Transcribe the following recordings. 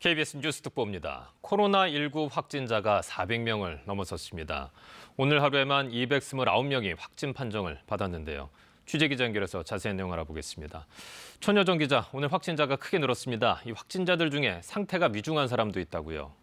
KBS 뉴스 특보입니다. 코로나19 확진자가 400명을 넘어섰습니다. 오늘 하루에만 229명이 확진 판정을 받았는데요. 취재기자 연결해서 자세한 내용 알아보겠습니다. 천여정 기자, 오늘 확진자가 크게 늘었습니다. 이 확진자들 중에 상태가 미중한 사람도 있다고요.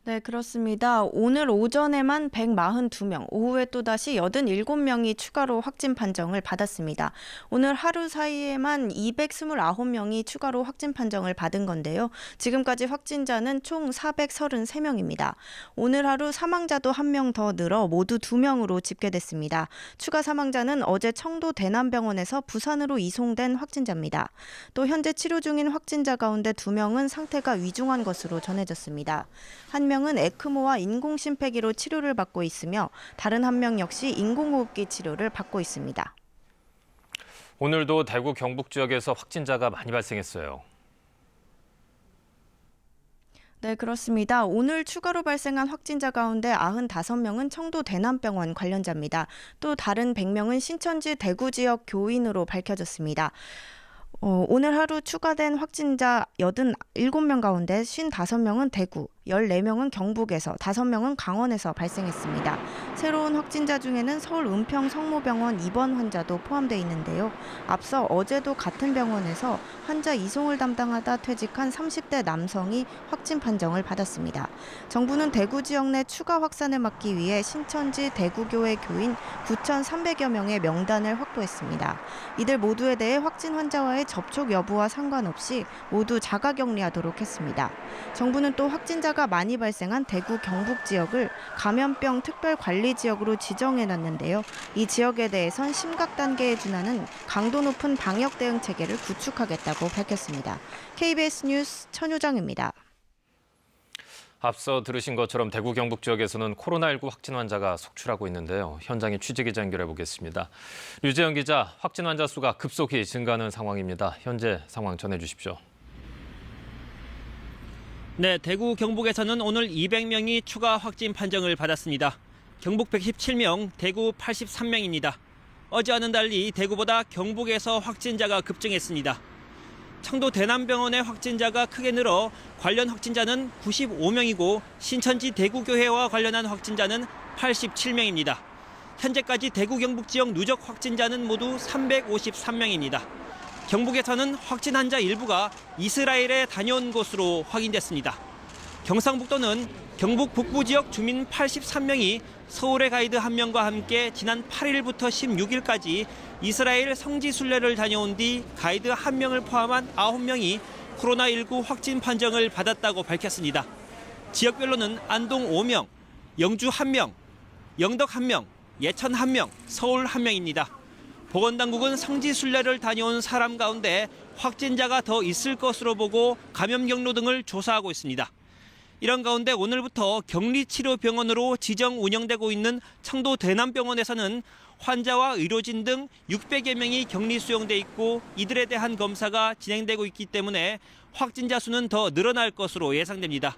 네, 그렇습니다. 오늘 오전에만 142명, 오후에 또다시 87명이 추가로 확진 판정을 받았습니다. 오늘 하루 사이에만 229명이 추가로 확진 판정을 받은 건데요. 지금까지 확진자는 총 433명입니다. 오늘 하루 사망자도 1명 더 늘어 모두 2명으로 집계됐습니다. 추가 사망자는 어제 청도 대남병원에서 부산으로 이송된 확진자입니다. 또 현재 치료 중인 확진자 가운데 2명은 상태가 위중한 것으로 전해졌습니다. 1명은 에크모와 인공심폐기로 치료를 받고 있으며 다른 1명 역시 인공호흡기 치료를 받고 있습니다. 오늘도 대구 경북 지역에서 확진자가 많이 발생했어요. 네, 그렇습니다. 오늘 추가로 발생한 확진자 가운데 95명은 청도 대남병원 관련자입니다. 또 다른 100명은 신천지 대구 지역 교인으로 밝혀졌습니다. 오늘 하루 추가된 확진자 87명 가운데 55명은 대구, 14명은 경북에서, 5명은 강원에서 발생했습니다. 새로운 확진자 중에는 서울 은평 성모병원 입원 환자도 포함되어 있는데요. 앞서 어제도 같은 병원에서 환자 이송을 담당하다 퇴직한 30대 남성이 확진 판정을 받았습니다. 정부는 대구 지역 내 추가 확산을 막기 위해 신천지 대구교회 교인 9,300여 명의 명단을 확보했습니다. 이들 모두에 대해 확진 환자와의 접촉 여부와 상관없이 모두 자가격리하도록 했습니다. 정부는 또 확진자가 많이 발생한 대구 경북 지역을 감염병 특별관리 지역으로 지정해놨는데요. 이 지역에 대해선 심각 단계에 준하는 강도 높은 방역 대응 체계를 구축하겠다고 밝혔습니다. KBS 뉴스 천유정입니다. 앞서 들으신 것처럼 대구 경북 지역에서는 코로나19 확진 환자가 속출하고 있는데요. 현장에 취재기자 연결해 보겠습니다. 류재영 기자, 확진 환자 수가 급속히 증가하는 상황입니다. 현재 상황 전해주십시오. 네, 대구 경북에서는 오늘 200명이 추가 확진 판정을 받았습니다. 경북 117명, 대구 83명입니다. 어제와는 달리 대구보다 경북에서 확진자가 급증했습니다. 청도 대남병원의 확진자가 크게 늘어 관련 확진자는 95명이고 신천지 대구교회와 관련한 확진자는 87명입니다. 현재까지 대구 경북 지역 누적 확진자는 모두 353명입니다. 경북에서는 확진 환자 일부가 이스라엘에 다녀온 것으로 확인됐습니다. 경상북도는 경북 북부 지역 주민 83명이 서울의 가이드 1명과 함께 지난 8일부터 16일까지 이스라엘 성지 순례를 다녀온 뒤 가이드 1명을 포함한 9명이 코로나19 확진 판정을 받았다고 밝혔습니다. 지역별로는 안동 5명, 영주 1명, 영덕 1명, 예천 1명, 서울 1명입니다. 보건당국은 성지 순례를 다녀온 사람 가운데 확진자가 더 있을 것으로 보고 감염 경로 등을 조사하고 있습니다. 이런 가운데 오늘부터 격리치료병원으로 지정 운영되고 있는 청도 대남병원에서는 환자와 의료진 등 600여 명이 격리 수용돼 있고 이들에 대한 검사가 진행되고 있기 때문에 확진자 수는 더 늘어날 것으로 예상됩니다.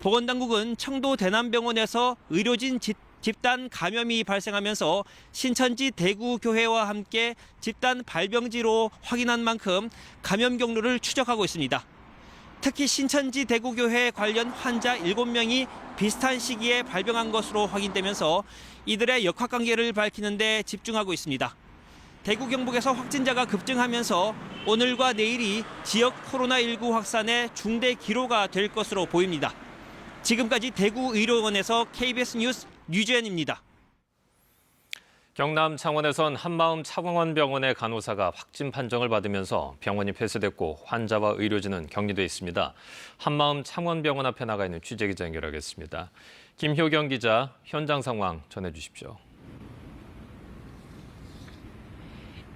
보건당국은 청도 대남병원에서 의료진 집단 감염이 발생하면서 신천지 대구교회와 함께 집단 발병지로 확인한 만큼 감염 경로를 추적하고 있습니다. 특히 신천지 대구교회 관련 환자 7명이 비슷한 시기에 발병한 것으로 확인되면서 이들의 역학관계를 밝히는 데 집중하고 있습니다. 대구 경북에서 확진자가 급증하면서 오늘과 내일이 지역 코로나19 확산의 중대 기로가 될 것으로 보입니다. 지금까지 대구의료원에서 KBS 뉴스 류재현입니다. 경남 창원에선 한마음 창원병원의 간호사가 확진 판정을 받으면서 병원이 폐쇄됐고 환자와 의료진은 격리돼 있습니다. 한마음 창원병원 앞에 나가 있는 취재기자 연결하겠습니다. 김효경 기자, 현장 상황 전해주십시오.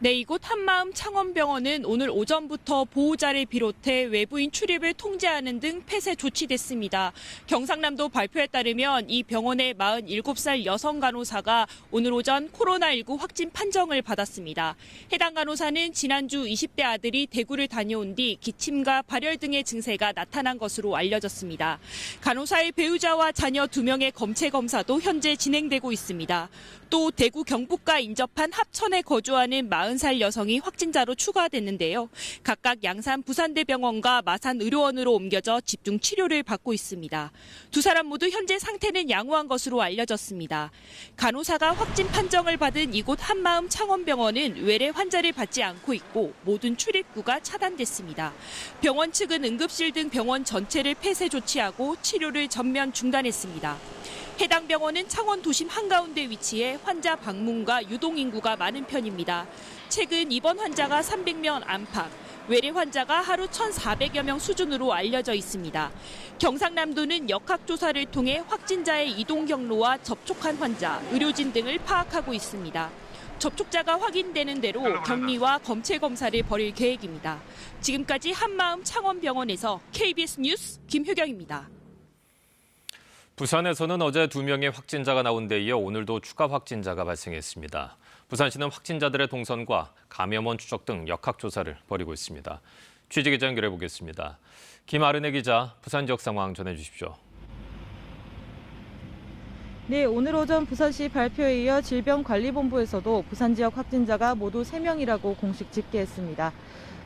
네, 이곳 한마음 창원병원은 오늘 오전부터 보호자를 비롯해 외부인 출입을 통제하는 등 폐쇄 조치됐습니다. 경상남도 발표에 따르면 이 병원의 47살 여성 간호사가 오늘 오전 코로나19 확진 판정을 받았습니다. 해당 간호사는 지난주 20대 아들이 대구를 다녀온 뒤 기침과 발열 등의 증세가 나타난 것으로 알려졌습니다. 간호사의 배우자와 자녀 2명의 검체 검사도 현재 진행되고 있습니다. 또 대구 경북과 인접한 합천에 거주하는 40 40살 여성이 확진자로 추가됐는데요. 각각 양산 부산대병원과 마산의료원으로 옮겨져 집중 치료를 받고 있습니다. 두 사람 모두 현재 상태는 양호한 것으로 알려졌습니다. 간호사가 확진 판정을 받은 이곳 한마음 창원병원은 외래 환자를 받지 않고 있고 모든 출입구가 차단됐습니다. 병원 측은 응급실 등 병원 전체를 폐쇄 조치하고 치료를 전면 중단했습니다. 해당 병원은 창원 도심 한가운데 위치해 환자 방문과 유동 인구가 많은 편입니다. 최근 입원 환자가 300명 안팎, 외래 환자가 하루 1,400여 명 수준으로 알려져 있습니다. 경상남도는 역학조사를 통해 확진자의 이동 경로와 접촉한 환자, 의료진 등을 파악하고 있습니다. 접촉자가 확인되는 대로 격리와 검체 검사를 벌일 계획입니다. 지금까지 한마음 창원병원에서 KBS 뉴스 김효경입니다. 부산에서는 어제 2명의 확진자가 나온 데 이어 오늘도 추가 확진자가 발생했습니다. 부산시는 확진자들의 동선과 감염원 추적 등 역학조사를 벌이고 있습니다. 취재기자 연결해 보겠습니다. 김아르네 기자, 부산 지역 상황 전해주십시오. 네, 오늘 오전 부산시 발표에 이어 질병관리본부에서도 부산 지역 확진자가 모두 3명이라고 공식 집계했습니다.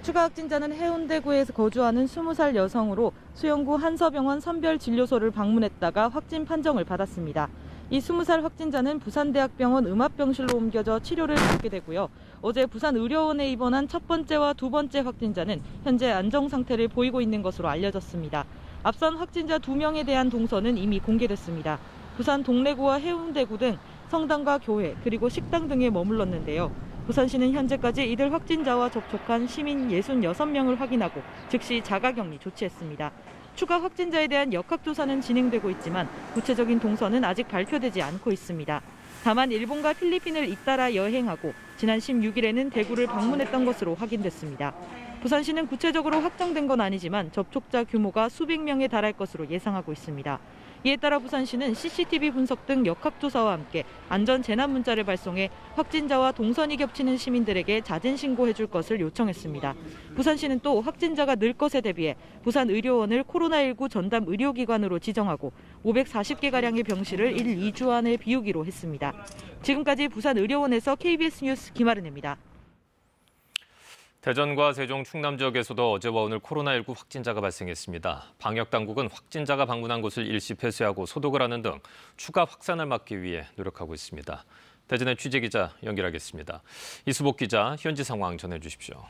추가 확진자는 해운대구에서 거주하는 20살 여성으로 수영구 한서병원 선별진료소를 방문했다가 확진 판정을 받았습니다. 이 20살 확진자는 부산대학병원 음압병실로 옮겨져 치료를 받게 되고요. 어제 부산의료원에 입원한 첫 번째와 두 번째 확진자는 현재 안정 상태를 보이고 있는 것으로 알려졌습니다. 앞선 확진자 2명에 대한 동선은 이미 공개됐습니다. 부산 동래구와 해운대구 등 성당과 교회 그리고 식당 등에 머물렀는데요. 부산시는 현재까지 이들 확진자와 접촉한 시민 66명을 확인하고 즉시 자가격리 조치했습니다. 추가 확진자에 대한 역학조사는 진행되고 있지만 구체적인 동선은 아직 발표되지 않고 있습니다. 다만 일본과 필리핀을 잇따라 여행하고 지난 16일에는 대구를 방문했던 것으로 확인됐습니다. 부산시는 구체적으로 확정된 건 아니지만 접촉자 규모가 수백 명에 달할 것으로 예상하고 있습니다. 이에 따라 부산시는 CCTV 분석 등 역학조사와 함께 안전재난문자를 발송해 확진자와 동선이 겹치는 시민들에게 자진 신고해 줄 것을 요청했습니다. 부산시는 또 확진자가 늘 것에 대비해 부산의료원을 코로나19 전담 의료기관으로 지정하고 540개가량의 병실을 2주 안에 비우기로 했습니다. 지금까지 부산의료원에서 KBS 뉴스 김아른입니다. 대전과 세종, 충남 지역에서도 어제와 오늘 코로나19 확진자가 발생했습니다. 방역당국은 확진자가 방문한 곳을 일시 폐쇄하고 소독을 하는 등 추가 확산을 막기 위해 노력하고 있습니다. 대전의 취재기자 연결하겠습니다. 이수복 기자, 현지 상황 전해주십시오.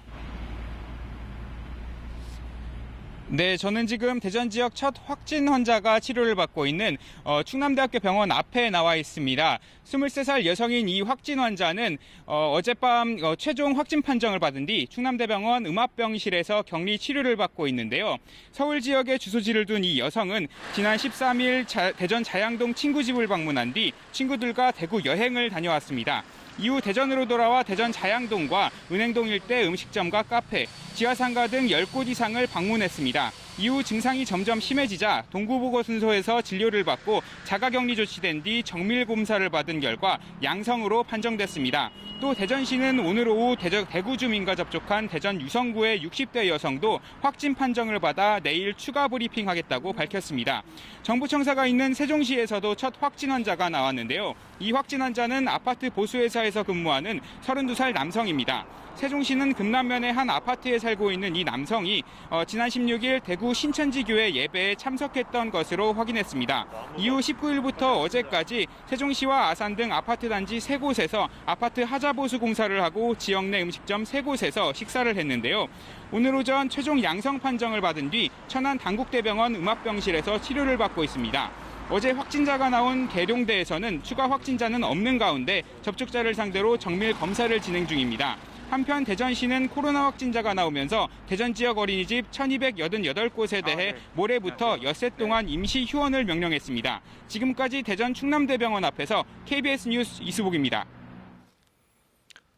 네, 저는 지금 대전 지역 첫 확진 환자가 치료를 받고 있는 충남대학교 병원 앞에 나와 있습니다. 23살 여성인 이 확진 환자는 어젯밤 최종 확진 판정을 받은 뒤 충남대병원 음압병실에서 격리 치료를 받고 있는데요. 서울 지역에 주소지를 둔 이 여성은 지난 13일 대전 자양동 친구 집을 방문한 뒤 친구들과 대구 여행을 다녀왔습니다. 이후 대전으로 돌아와 대전 자양동과 은행동 일대 음식점과 카페, 지하상가 등 10곳 이상을 방문했습니다. 이후 증상이 점점 심해지자 동구보건소에서 진료를 받고 자가격리 조치된 뒤 정밀 검사를 받은 결과 양성으로 판정됐습니다. 또 대전시는 오늘 오후 대구 주민과 접촉한 대전 유성구의 60대 여성도 확진 판정을 받아 내일 추가 브리핑하겠다고 밝혔습니다. 정부 청사가 있는 세종시에서도 첫 확진 환자가 나왔는데요. 이 확진 환자는 아파트 보수회사에서 근무하는 32살 남성입니다. 세종시는 금남면의 한 아파트에 살고 있는 이 남성이 지난 16일 대구 신천지교회 예배에 참석했던 것으로 확인했습니다. 이후 19일부터 어제까지 세종시와 아산 등 아파트 단지 3곳에서 아파트 하자보수 공사를 하고 지역 내 음식점 3곳에서 식사를 했는데요. 오늘 오전 최종 양성 판정을 받은 뒤 천안 당국대병원 음압병실에서 치료를 받고 있습니다. 어제 확진자가 나온 계룡대에서는 추가 확진자는 없는 가운데 접촉자를 상대로 정밀 검사를 진행 중입니다. 한편 대전시는 코로나 확진자가 나오면서 대전 지역 어린이집 1288곳에 대해 모레부터 엿새 동안 임시 휴원을 명령했습니다. 지금까지 대전 충남대병원 앞에서 KBS 뉴스 이수복입니다.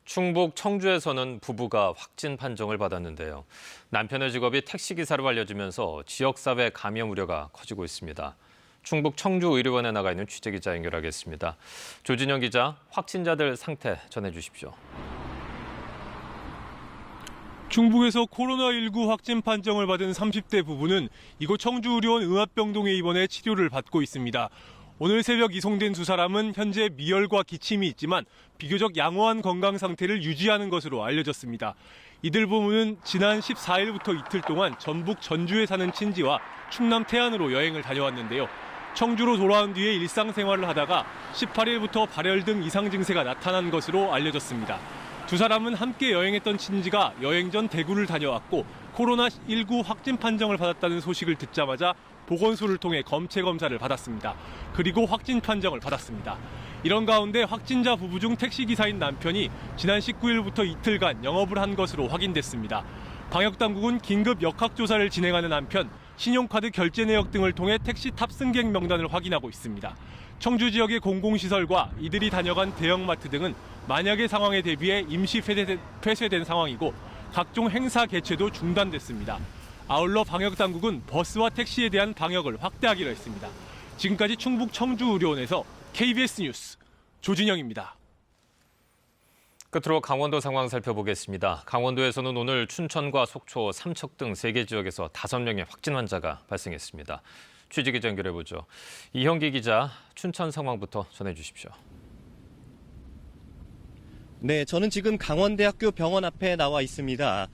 충북 청주에서는 부부가 확진 판정을 받았는데요. 남편의 직업이 택시기사로 알려지면서 지역사회 감염 우려가 커지고 있습니다. 충북 청주의료원에 나가 있는 취재기자 연결하겠습니다. 조진영 기자, 확진자들 상태 전해주십시오. 충북에서 코로나19 확진 판정을 받은 30대 부부는 이곳 청주의료원 음압병동에 입원해 치료를 받고 있습니다. 오늘 새벽 이송된 두 사람은 현재 미열과 기침이 있지만 비교적 양호한 건강 상태를 유지하는 것으로 알려졌습니다. 이들 부부는 지난 14일부터 이틀 동안 전북 전주에 사는 친지와 충남 태안으로 여행을 다녀왔는데요. 청주로 돌아온 뒤에 일상생활을 하다가 18일부터 발열 등 이상 증세가 나타난 것으로 알려졌습니다. 두 사람은 함께 여행했던 친지가 여행 전 대구를 다녀왔고 코로나19 확진 판정을 받았다는 소식을 듣자마자 보건소를 통해 검체 검사를 받았습니다. 그리고 확진 판정을 받았습니다. 이런 가운데 확진자 부부 중 택시기사인 남편이 지난 19일부터 이틀간 영업을 한 것으로 확인됐습니다. 방역당국은 긴급 역학조사를 진행하는 한편 신용카드 결제 내역 등을 통해 택시 탑승객 명단을 확인하고 있습니다. 청주 지역의 공공시설과 이들이 다녀간 대형마트 등은 만약의 상황에 대비해 임시 폐쇄된 상황이고 각종 행사 개최도 중단됐습니다. 아울러 방역당국은 버스와 택시에 대한 방역을 확대하기로 했습니다. 지금까지 충북 청주의료원에서 KBS 뉴스 조진영입니다. 끝으로 강원도 상황 살펴보겠습니다. 강원도에서는 오늘 춘천과 속초, 삼척 등 3개 지역에서 5명의 확진 환자가 발생했습니다. 취재기자 연결해보죠. 이형기 기자, 춘천 상황부터 전해주십시오. 네, 저는 지금 강원대학교 병원 앞에 나와 있습니다.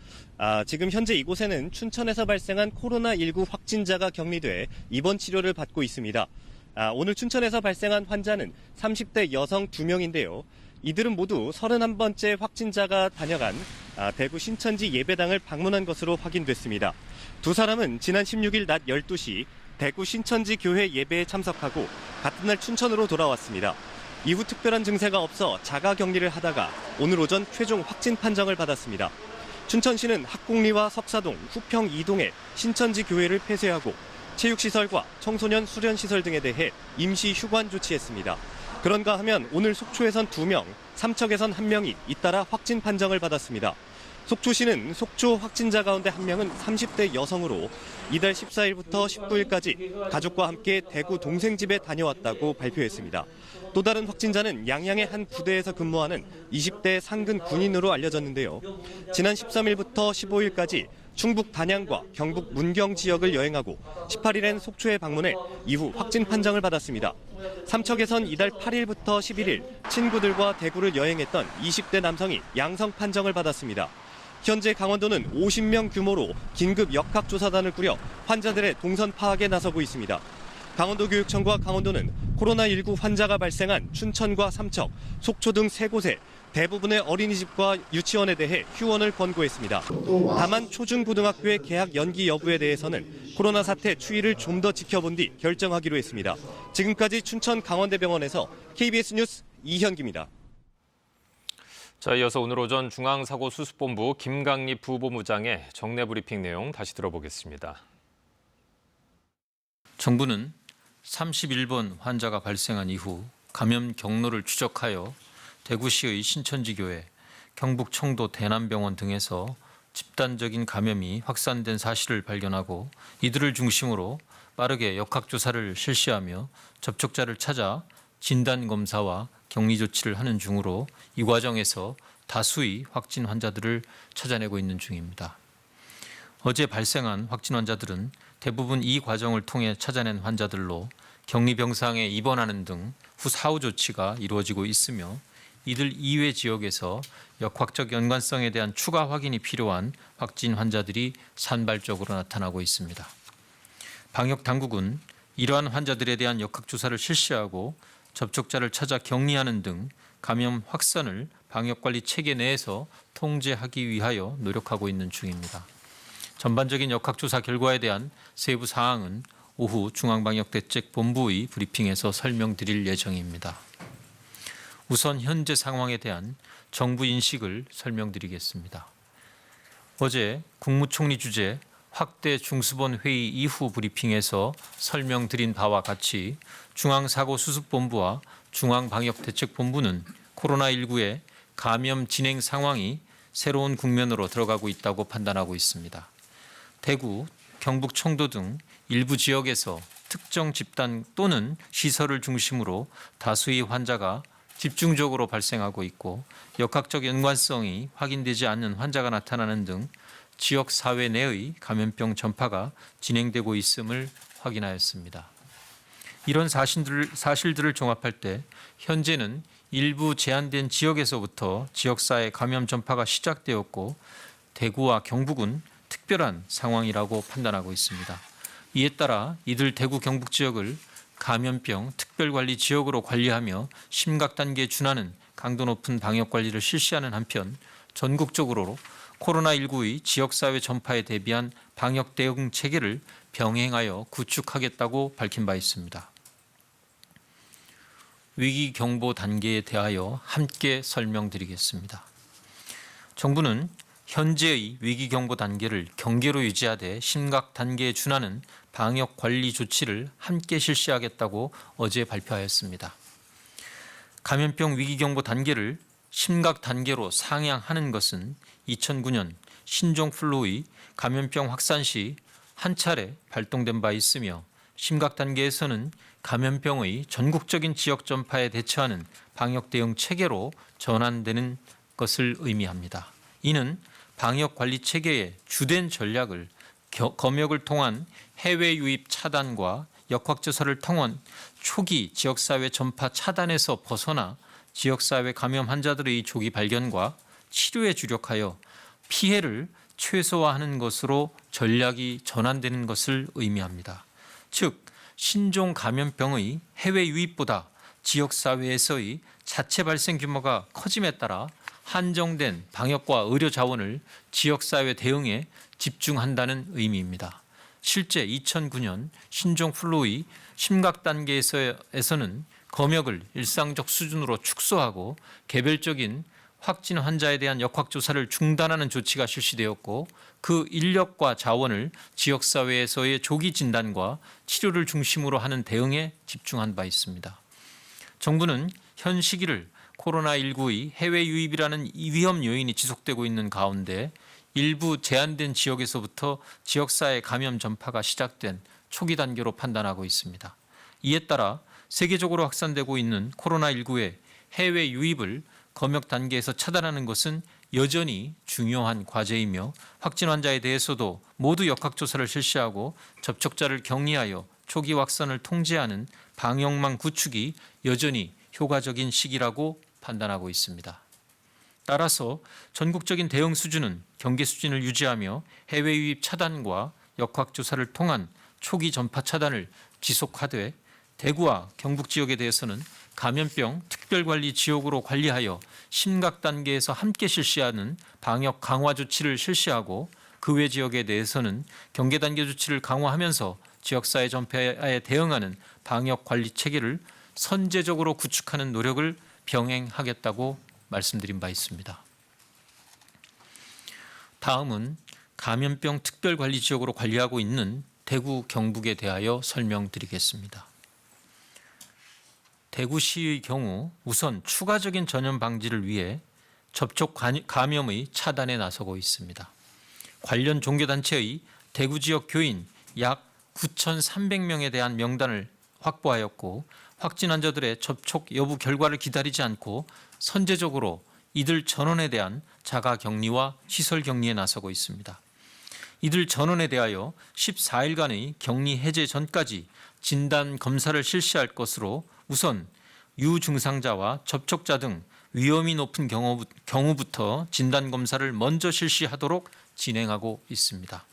지금 현재 이곳에는 춘천에서 발생한 코로나19 확진자가 격리돼 입원 치료를 받고 있습니다. 오늘 춘천에서 발생한 환자는 30대 여성 2명인데요. 이들은 모두 31번째 확진자가 다녀간 대구 신천지 예배당을 방문한 것으로 확인됐습니다. 두 사람은 지난 16일 낮 12시 대구 신천지 교회 예배에 참석하고 같은 날 춘천으로 돌아왔습니다. 이후 특별한 증세가 없어 자가 격리를 하다가 오늘 오전 최종 확진 판정을 받았습니다. 춘천시는 학곡리와 석사동, 후평 2동에 신천지 교회를 폐쇄하고 체육시설과 청소년 수련시설 등에 대해 임시 휴관 조치했습니다. 그런가 하면 오늘 속초에선 2명, 삼척에선 1명이 잇따라 확진 판정을 받았습니다. 속초시는 속초 확진자 가운데 1명은 30대 여성으로 이달 14일부터 19일까지 가족과 함께 대구 동생 집에 다녀왔다고 발표했습니다. 또 다른 확진자는 양양의 한 부대에서 근무하는 20대 상근 군인으로 알려졌는데요. 지난 13일부터 15일까지 충북 단양과 경북 문경 지역을 여행하고 18일엔 속초에 방문해 이후 확진 판정을 받았습니다. 삼척에선 이달 8일부터 11일 친구들과 대구를 여행했던 20대 남성이 양성 판정을 받았습니다. 현재 강원도는 50명 규모로 긴급 역학조사단을 꾸려 환자들의 동선 파악에 나서고 있습니다. 강원도교육청과 강원도는 코로나19 환자가 발생한 춘천과 삼척, 속초 등 3곳에 대부분의 어린이집과 유치원에 대해 휴원을 권고했습니다. 다만 초중고등학교의 개학 연기 여부에 대해서는 코로나 사태 추이를 좀 더 지켜본 뒤 결정하기로 했습니다. 지금까지 춘천 강원대병원에서 KBS 뉴스 이현기입니다. 자, 이어서 오늘 오전 중앙사고수습본부 김강립 부본부장의 정례 브리핑 내용 다시 들어보겠습니다. 정부는 31번 환자가 발생한 이후 감염 경로를 추적하여 대구시의 신천지교회, 경북 청도 대남병원 등에서 집단적인 감염이 확산된 사실을 발견하고 이들을 중심으로 빠르게 역학조사를 실시하며 접촉자를 찾아 진단검사와 격리조치를 하는 중으로 이 과정에서 다수의 확진 환자들을 찾아내고 있는 중입니다. 어제 발생한 확진 환자들은 대부분 이 과정을 통해 찾아낸 환자들로 격리병상에 입원하는 등 후 사후 조치가 이루어지고 있으며 이들 이외 지역에서 역학적 연관성에 대한 추가 확인이 필요한 확진 환자들이 산발적으로 나타나고 있습니다. 방역당국은 이러한 환자들에 대한 역학조사를 실시하고 접촉자를 찾아 격리하는 등 감염 확산을 방역관리 체계 내에서 통제하기 위하여 노력하고 있는 중입니다. 전반적인 역학조사 결과에 대한 세부 사항은 오후 중앙방역대책본부의 브리핑에서 설명드릴 예정입니다. 우선 현재 상황에 대한 정부 인식을 설명드리겠습니다. 어제 국무총리 주재 확대 중수본 회의 이후 브리핑에서 설명드린 바와 같이 중앙사고수습본부와 중앙방역대책본부는 코로나19의 감염 진행 상황이 새로운 국면으로 들어가고 있다고 판단하고 있습니다. 대구, 경북 청도 등 일부 지역에서 특정 집단 또는 시설을 중심으로 다수의 환자가 집중적으로 발생하고 있고 역학적 연관성이 확인되지 않는 환자가 나타나는 등 지역 사회 내의 감염병 전파가 진행되고 있음을 확인하였습니다. 이런 사실들을 종합할 때 현재는 일부 제한된 지역에서부터 지역사회 감염 전파가 시작되었고 대구와 경북은 특별한 상황이라고 판단하고 있습니다. 이에 따라 이들 대구 경북 지역을 감염병 특별관리 지역으로 관리하며 심각 단계에 준하는 강도 높은 방역 관리를 실시하는 한편 전국적으로 코로나19의 지역사회 전파에 대비한 방역 대응 체계를 병행하여 구축하겠다고 밝힌 바 있습니다. 위기 경보 단계에 대하여 함께 설명드리겠습니다. 정부는 현재의 위기 경보 단계를 경계로 유지하되 심각 단계에 준하는 방역 관리 조치를 함께 실시하겠다고 어제 발표하였습니다. 감염병 위기 경보 단계를 심각 단계로 상향하는 것은 2009년 신종플루의 감염병 확산 시 한 차례 발동된 바 있으며 심각 단계에서는 감염병의 전국적인 지역 전파에 대처하는 방역 대응 체계로 전환되는 것을 의미합니다. 이는 방역 관리 체계의 주된 전략을 검역을 통한 해외 유입 차단과 역학조사를 통한 초기 지역사회 전파 차단에서 벗어나 지역사회 감염 환자들의 조기 발견과 치료에 주력하여 피해를 최소화하는 것으로 전략이 전환되는 것을 의미합니다. 즉 신종 감염병의 해외 유입보다 지역사회에서의 자체 발생 규모가 커짐에 따라 한정된 방역과 의료 자원을 지역사회 대응에 집중한다는 의미입니다. 실제 2009년 신종플루의 심각 단계에서는 검역을 일상적 수준으로 축소하고 개별적인 확진 환자에 대한 역학조사를 중단하는 조치가 실시되었고 그 인력과 자원을 지역사회에서의 조기 진단과 치료를 중심으로 하는 대응에 집중한 바 있습니다. 정부는 현 시기를 코로나19의 해외 유입이라는 위험 요인이 지속되고 있는 가운데 일부 제한된 지역에서부터 지역사회 감염 전파가 시작된 초기 단계로 판단하고 있습니다. 이에 따라 세계적으로 확산되고 있는 코로나19의 해외 유입을 검역 단계에서 차단하는 것은 여전히 중요한 과제이며 확진 환자에 대해서도 모두 역학조사를 실시하고 접촉자를 격리하여 초기 확산을 통제하는 방역망 구축이 여전히 효과적인 시기라고 판단하고 있습니다. 따라서 전국적인 대응 수준은 경계 수준을 유지하며 해외 유입 차단과 역학조사를 통한 초기 전파 차단을 지속하되 대구와 경북 지역에 대해서는 감염병 특별관리 지역으로 관리하여 심각 단계에서 함께 실시하는 방역 강화 조치를 실시하고 그 외 지역에 대해서는 경계 단계 조치를 강화하면서 지역사회 전파에 대응하는 방역 관리 체계를 선제적으로 구축하는 노력을 병행하겠다고 말씀드린 바 있습니다. 다음은 감염병 특별관리 지역으로 관리하고 있는 대구, 경북에 대하여 설명드리겠습니다. 대구시의 경우 우선 추가적인 전염 방지를 위해 접촉 감염의 차단에 나서고 있습니다. 관련 종교단체의 대구 지역 교인 약 9,300명에 대한 명단을 확보하였고 확진 환자들의 접촉 여부 결과를 기다리지 않고 선제적으로 이들 전원에 대한 자가 격리와 시설 격리에 나서고 있습니다. 이들 전원에 대하여 14일간의 격리 해제 전까지 진단 검사를 실시할 것으로 우선 유증상자와 접촉자 등 위험이 높은 경우부터 진단 검사를 먼저 실시하도록 진행하고 있습니다.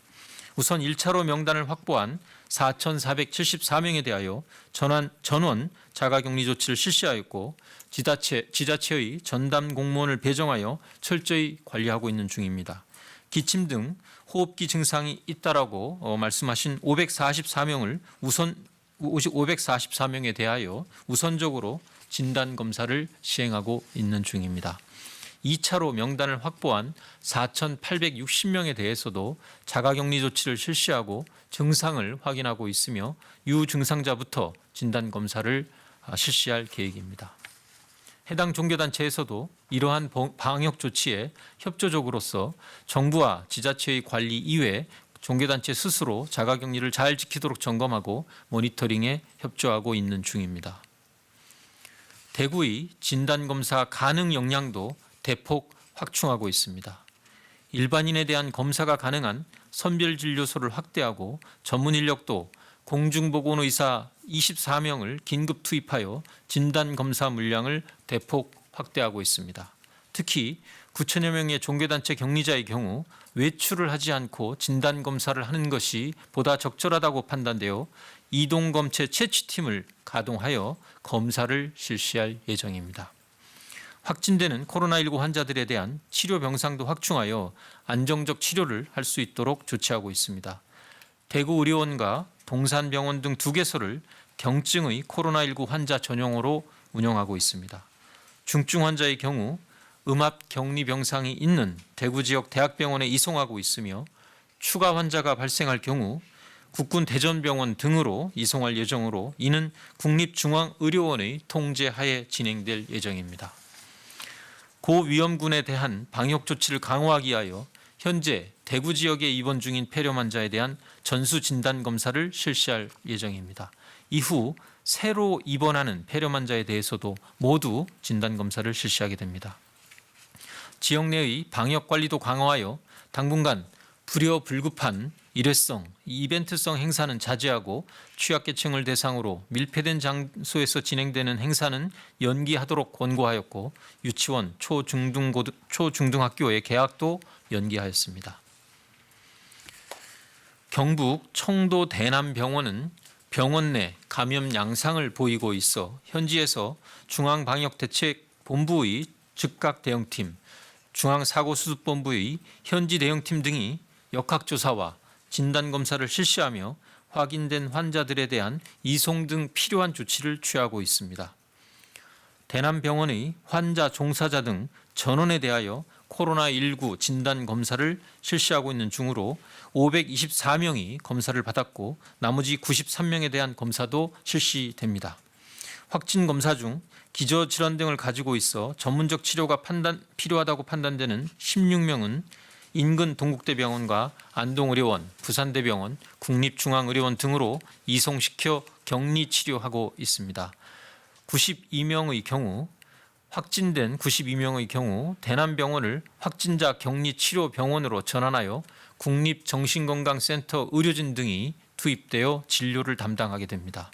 우선 1차로 명단을 확보한 4,474명에 대하여 전원 자가격리 조치를 실시하였고 지자체의 전담 공무원을 배정하여 철저히 관리하고 있는 중입니다. 기침 등 호흡기 증상이 있다라고 말씀하신 544명에 대하여 우선적으로 진단 검사를 시행하고 있는 중입니다. 2차로 명단을 확보한 4,860명에 대해서도 자가격리 조치를 실시하고 증상을 확인하고 있으며 유증상자부터 진단 검사를 실시할 계획입니다. 해당 종교단체에서도 이러한 방역 조치에 협조적으로서 정부와 지자체의 관리 이외에 종교단체 스스로 자가격리를 잘 지키도록 점검하고 모니터링에 협조하고 있는 중입니다. 대구의 진단검사 가능 역량도 대폭 확충하고 있습니다. 일반인에 대한 검사가 가능한 선별진료소를 확대하고 전문 인력도 공중보건의사 24명을 긴급 투입하여 진단검사 물량을 대폭 확대하고 있습니다. 특히 9천여 명의 종교단체 격리자의 경우 외출을 하지 않고 진단검사를 하는 것이 보다 적절하다고 판단되어 이동검체 채취팀을 가동하여 검사를 실시할 예정입니다. 확진되는 코로나19 환자들에 대한 치료 병상도 확충하여 안정적 치료를 할 수 있도록 조치하고 있습니다. 대구의료원과 동산병원 등 2개소를 경증의 코로나19 환자 전용으로 운영하고 있습니다. 중증 환자의 경우 음압 격리 병상이 있는 대구 지역 대학병원에 이송하고 있으며 추가 환자가 발생할 경우 국군 대전병원 등으로 이송할 예정으로 이는 국립중앙의료원의 통제하에 진행될 예정입니다. 고위험군에 대한 방역 조치를 강화하기 위하여 현재 대구 지역에 입원 중인 폐렴 환자에 대한 전수 진단 검사를 실시할 예정입니다. 이후 새로 입원하는 폐렴 환자에 대해서도 모두 진단 검사를 실시하게 됩니다. 지역 내의 방역 관리도 강화하여 당분간 불효불급한 일회성, 이벤트성 행사는 자제하고 취약계층을 대상으로 밀폐된 장소에서 진행되는 행사는 연기하도록 권고하였고 유치원, 초중등학교의 개학도 연기하였습니다. 경북 청도 대남병원은 병원 내 감염 양상을 보이고 있어 현지에서 중앙방역대책본부의 즉각 대응팀, 중앙사고수습본부의 현지 대응팀 등이 역학조사와 진단검사를 실시하며 확인된 환자들에 대한 이송 등 필요한 조치를 취하고 있습니다. 대남병원의 환자 종사자 등 전원에 대하여 코로나19 진단검사를 실시하고 있는 중으로 524명이 검사를 받았고 나머지 93명에 대한 검사도 실시됩니다. 확진 검사 중 기저질환 등을 가지고 있어 전문적 치료가 필요하다고 판단되는 16명은 인근 동국대병원과 안동의료원, 부산대병원, 국립중앙의료원 등으로 이송시켜 격리 치료하고 있습니다. 92명의 경우 확진된 92명의 경우 대남병원을 확진자 격리 치료 병원으로 전환하여 국립정신건강센터 의료진 등이 투입되어 진료를 담당하게 됩니다.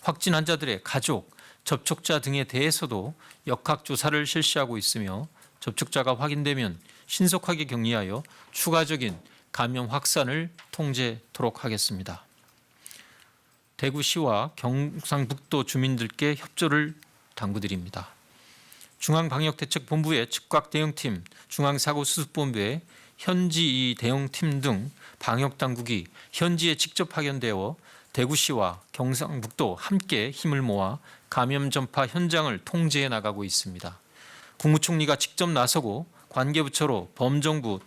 확진 환자들의 가족, 접촉자 등에 대해서도 역학조사를 실시하고 있으며 접촉자가 확인되면 신속하게 격리하여 추가적인 감염 확산을 통제토록 하겠습니다. 대구시와 경상북도 주민들께 협조를 당부드립니다. 중앙방역대책본부의 즉각대응팀, 중앙사고수습본부의 현지 대응팀 등 방역당국이 현지에 직접 파견되어 대구시와 경상북도 함께 힘을 모아 감염 전파 현장을 통제해 나가고 있습니다. 국무총리가 직접 나서고 관계부처로 범정부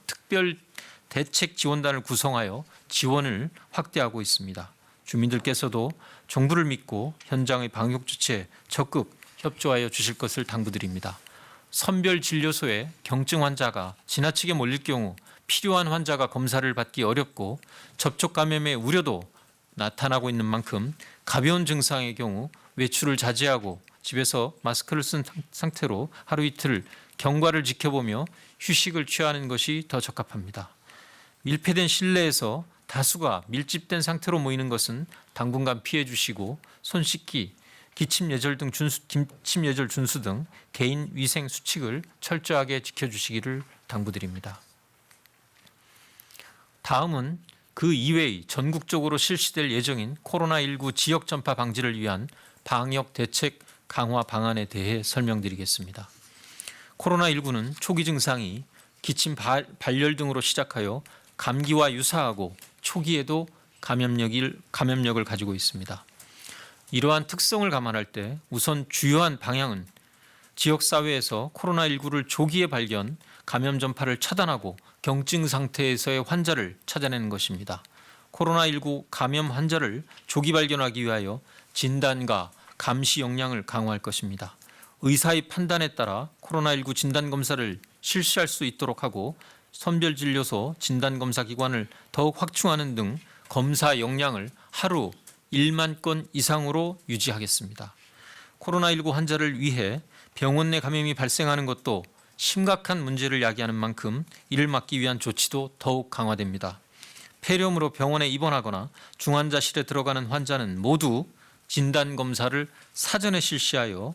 특별대책지원단을 구성하여 지원을 확대하고 있습니다. 주민들께서도 정부를 믿고 현장의 방역 조치에 적극 협조하여 주실 것을 당부드립니다. 선별진료소에 경증 환자가 지나치게 몰릴 경우 필요한 환자가 검사를 받기 어렵고 접촉 감염의 우려도 나타나고 있는 만큼 가벼운 증상의 경우 외출을 자제하고 집에서 마스크를 쓴 상태로 하루 이틀 경과를 지켜보며 휴식을 취하는 것이 더 적합합니다. 밀폐된 실내에서 다수가 밀집된 상태로 모이는 것은 당분간 피해 주시고 손 씻기, 기침 예절 준수 등 개인 위생 수칙을 철저하게 지켜주시기를 당부드립니다. 다음은 그 이외의 전국적으로 실시될 예정인 코로나19 지역 전파 방지를 위한 방역 대책 강화 방안에 대해 설명드리겠습니다. 코로나19는 초기 증상이 기침, 발열 등으로 시작하여 감기와 유사하고 초기에도 감염력을 가지고 있습니다. 이러한 특성을 감안할 때 우선 주요한 방향은 지역사회에서 코로나19를 조기에 발견, 감염 전파를 차단하고 경증 상태에서의 환자를 찾아내는 것입니다. 코로나19 감염 환자를 조기 발견하기 위하여 진단과 감시 역량을 강화할 것입니다. 의사의 판단에 따라 코로나19 진단검사를 실시할 수 있도록 하고 선별진료소 진단검사 기관을 더욱 확충하는 등 검사 역량을 하루 1만 건 이상으로 유지하겠습니다. 코로나19 환자를 위해 병원 내 감염이 발생하는 것도 심각한 문제를 야기하는 만큼 이를 막기 위한 조치도 더욱 강화됩니다. 폐렴으로 병원에 입원하거나 중환자실에 들어가는 환자는 모두 진단검사를 사전에 실시하여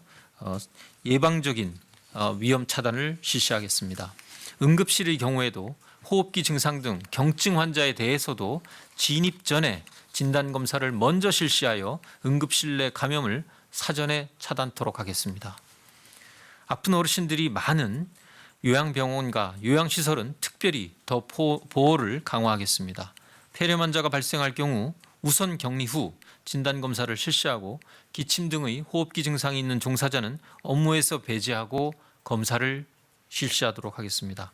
예방적인 위험 차단을 실시하겠습니다. 응급실의 경우에도 호흡기 증상 등 경증 환자에 대해서도 진입 전에 진단검사를 먼저 실시하여 응급실 내 감염을 사전에 차단토록 하겠습니다. 아픈 어르신들이 많은 요양병원과 요양시설은 특별히 더 보호를 강화하겠습니다. 폐렴 환자가 발생할 경우 우선 격리 후 진단검사를 실시하고 기침 등의 호흡기 증상이 있는 종사자는 업무에서 배제하고 검사를 실시하도록 하겠습니다.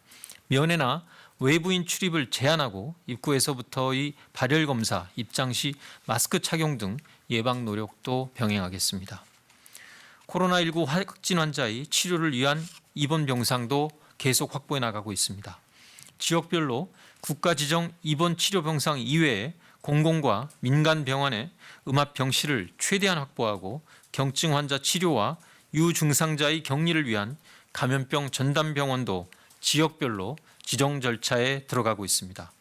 면회나 외부인 출입을 제한하고 입구에서부터의 발열 검사, 입장 시 마스크 착용 등 예방 노력도 병행하겠습니다. 코로나19 확진 환자의 치료를 위한 입원 병상도 계속 확보해 나가고 있습니다. 지역별로 국가 지정 입원 치료 병상 이외에 공공과 민간 병원의 음압 병실을 최대한 확보하고 경증 환자 치료와 유증상자의 격리를 위한 감염병 전담 병원도 지역별로 지정 절차에 들어가고 있습니다.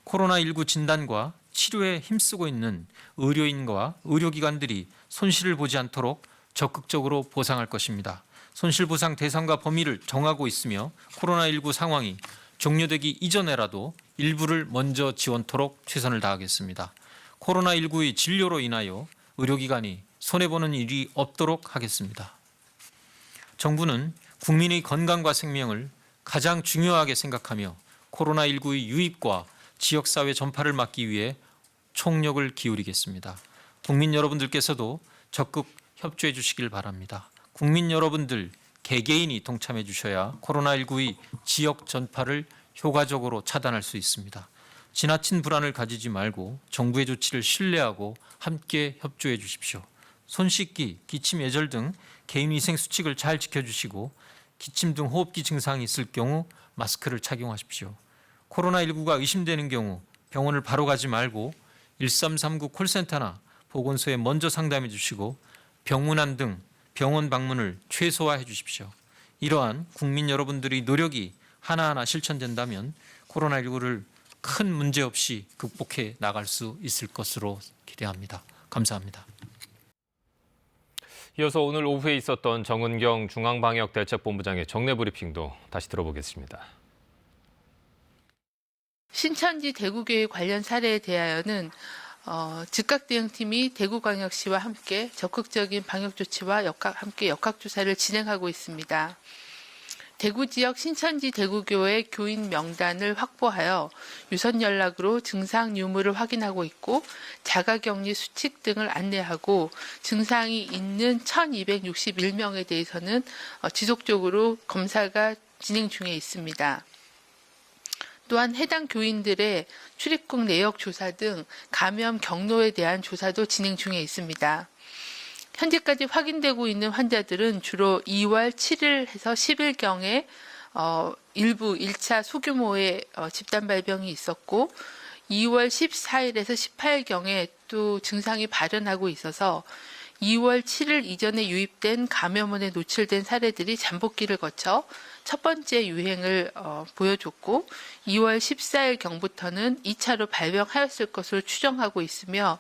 코로나19 진단과 치료에 힘쓰고 있는 의료인과 의료기관들이 손실을 보지 않도록 적극적으로 보상할 것입니다. 손실보상 대상과 범위를 정하고 있으며 코로나19 상황이 종료되기 이전에라도 일부를 먼저 지원토록 최선을 다하겠습니다. 코로나19의 진료로 인하여 의료기관이 손해보는 일이 없도록 하겠습니다. 정부는 국민의 건강과 생명을 가장 중요하게 생각하며 코로나19의 유입과 지역사회 전파를 막기 위해 총력을 기울이겠습니다. 국민 여러분들께서도 적극 협조해 주시길 바랍니다. 국민 여러분들 개개인이 동참해 주셔야 코로나19의 지역 전파를 효과적으로 차단할 수 있습니다. 지나친 불안을 가지지 말고 정부의 조치를 신뢰하고 함께 협조해 주십시오. 손 씻기, 기침 예절 등 개인위생 수칙을 잘 지켜주시고 기침 등 호흡기 증상이 있을 경우 마스크를 착용하십시오. 코로나19가 의심되는 경우 병원을 바로 가지 말고 1339 콜센터나 보건소에 먼저 상담해 주시고 병문안 등 병원 방문을 최소화해 주십시오. 이러한 국민 여러분들의 노력이 하나하나 실천된다면 코로나19를 큰 문제 없이 극복해 나갈 수 있을 것으로 기대합니다. 감사합니다. 이어서 오늘 오후에 있었던 정은경 중앙방역대책본부장의 정례 브리핑도 다시 들어보겠습니다. 신천지 대구교회 관련 사례에 대하여는 즉각대응팀이 대구광역시와 함께 적극적인 방역조치와 함께 역학조사를 진행하고 있습니다. 대구 지역 신천지 대구교회 교인 명단을 확보하여 유선 연락으로 증상 유무를 확인하고 있고 자가격리 수칙 등을 안내하고 증상이 있는 1261명에 대해서는 지속적으로 검사가 진행 중에 있습니다. 또한 해당 교인들의 출입국 내역 조사 등 감염 경로에 대한 조사도 진행 중에 있습니다. 현재까지 확인되고 있는 환자들은 주로 2월 7일에서 10일경에 일부 1차 소규모의 집단 발병이 있었고 2월 14일에서 18일경에 또 증상이 발현하고 있어서 2월 7일 이전에 유입된 감염원에 노출된 사례들이 잠복기를 거쳐 첫 번째 유행을 보여줬고 2월 14일 경부터는 2차로 발병하였을 것으로 추정하고 있으며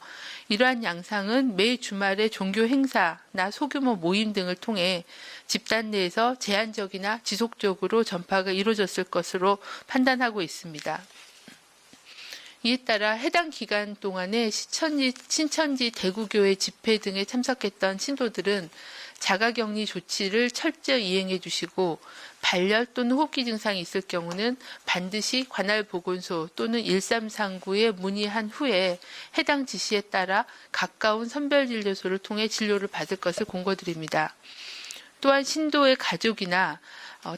이러한 양상은 매 주말의 종교 행사나 소규모 모임 등을 통해 집단 내에서 제한적이나 지속적으로 전파가 이루어졌을 것으로 판단하고 있습니다. 이에 따라 해당 기간 동안에 신천지 대구교회 집회 등에 참석했던 신도들은 자가격리 조치를 철저히 이행해 주시고 발열 또는 호흡기 증상이 있을 경우는 반드시 관할 보건소 또는 1339에 문의한 후에 해당 지시에 따라 가까운 선별진료소를 통해 진료를 받을 것을 공고드립니다. 또한 신도의 가족이나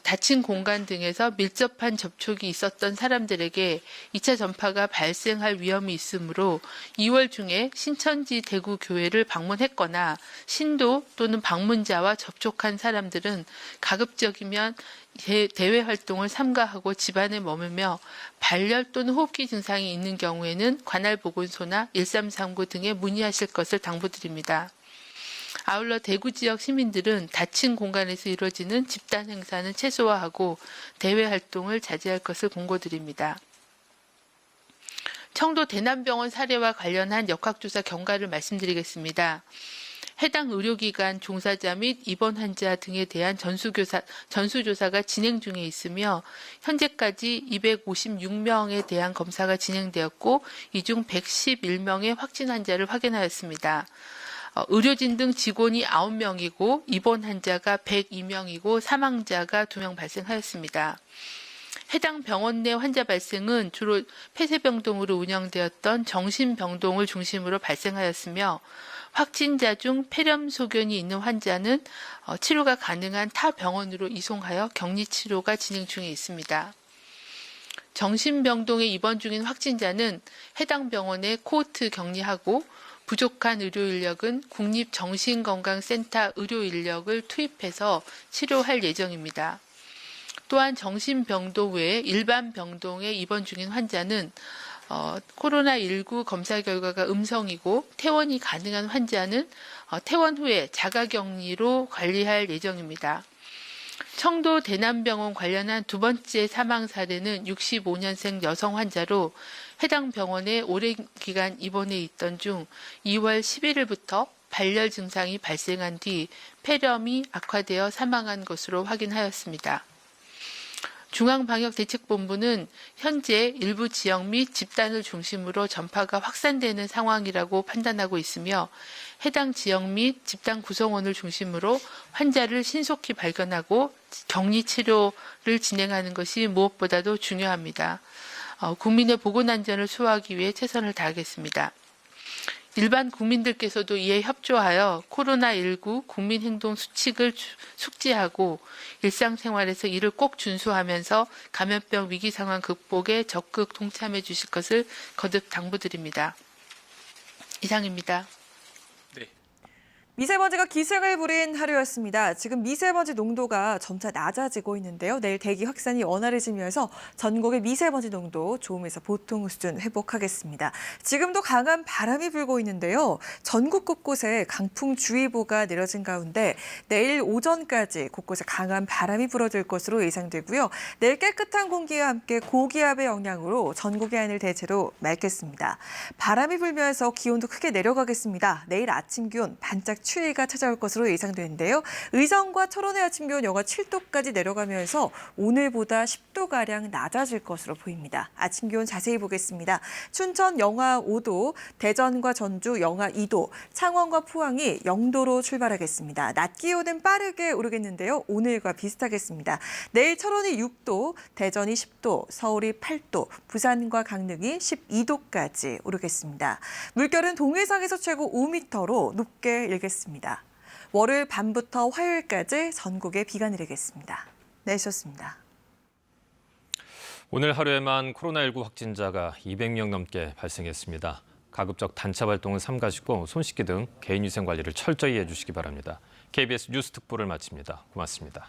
닫힌 공간 등에서 밀접한 접촉이 있었던 사람들에게 2차 전파가 발생할 위험이 있으므로 2월 중에 신천지 대구 교회를 방문했거나 신도 또는 방문자와 접촉한 사람들은 가급적이면 대외 활동을 삼가하고 집안에 머물며 발열 또는 호흡기 증상이 있는 경우에는 관할 보건소나 1339 등에 문의하실 것을 당부드립니다. 아울러 대구 지역 시민들은 닫힌 공간에서 이루어지는 집단 행사는 최소화하고 대외 활동을 자제할 것을 공고드립니다. 청도 대남병원 사례와 관련한 역학조사 경과를 말씀드리겠습니다. 해당 의료기관 종사자 및 입원 환자 등에 대한 전수조사가 진행 중에 있으며 현재까지 256명에 대한 검사가 진행되었고 이 중 111명의 확진 환자를 확인하였습니다. 의료진 등 직원이 9명이고 입원 환자가 102명이고 사망자가 2명 발생하였습니다. 해당 병원 내 환자 발생은 주로 폐쇄병동으로 운영되었던 정신병동을 중심으로 발생하였으며 확진자 중 폐렴 소견이 있는 환자는 치료가 가능한 타 병원으로 이송하여 격리 치료가 진행 중에 있습니다. 정신병동에 입원 중인 확진자는 해당 병원에 코호트 격리하고 부족한 의료 인력은 국립정신건강센터 의료 인력을 투입해서 치료할 예정입니다. 또한 정신병동 외에 일반 병동에 입원 중인 환자는 코로나19 검사 결과가 음성이고 퇴원이 가능한 환자는 퇴원 후에 자가격리로 관리할 예정입니다. 청도 대남병원 관련한 두 번째 사망 사례는 65년생 여성 환자로 해당 병원에 오랜 기간 입원해 있던 중 2월 11일부터 발열 증상이 발생한 뒤 폐렴이 악화되어 사망한 것으로 확인하였습니다. 중앙방역대책본부는 현재 일부 지역 및 집단을 중심으로 전파가 확산되는 상황이라고 판단하고 있으며 해당 지역 및 집단 구성원을 중심으로 환자를 신속히 발견하고 격리 치료를 진행하는 것이 무엇보다도 중요합니다. 국민의 보건안전을 수호하기 위해 최선을 다하겠습니다. 일반 국민들께서도 이에 협조하여 코로나19 국민행동 수칙을 숙지하고 일상생활에서 이를 꼭 준수하면서 감염병 위기 상황 극복에 적극 동참해 주실 것을 거듭 당부드립니다. 이상입니다. 미세먼지가 기승을 부린 하루였습니다. 지금 미세먼지 농도가 점차 낮아지고 있는데요. 내일 대기 확산이 원활해지면서 전국의 미세먼지 농도 좋음에서 보통 수준 회복하겠습니다. 지금도 강한 바람이 불고 있는데요. 전국 곳곳에 강풍주의보가 내려진 가운데 내일 오전까지 곳곳에 강한 바람이 불어들 것으로 예상되고요. 내일 깨끗한 공기와 함께 고기압의 영향으로 전국의 하늘 대체로 맑겠습니다. 바람이 불면서 기온도 크게 내려가겠습니다. 내일 아침 기온 반짝 추위가 찾아올 것으로 예상되는데요. 의정과 철원의 아침 기온 영하 7도까지 내려가면서 오늘보다 10도가량 낮아질 것으로 보입니다. 아침 기온 자세히 보겠습니다. 춘천 영하 5도, 대전과 전주 영하 2도, 창원과 포항이 0도로 출발하겠습니다. 낮 기온은 빠르게 오르겠는데요. 오늘과 비슷하겠습니다. 내일 철원이 6도, 대전이 10도, 서울이 8도, 부산과 강릉이 12도까지 오르겠습니다. 물결은 동해상에서 최고 5m로 높게 일겠습니다. 월요일 밤부터 화요일까지 전국에 비가 내리겠습니다. 날씨였습니다. 오늘 하루에만 코로나19 확진자가 200명 넘게 발생했습니다. 가급적 단체 활동을 삼가시고 손 씻기 등 개인위생 관리를 철저히 해주시기 바랍니다. KBS 뉴스 특보를 마칩니다. 고맙습니다.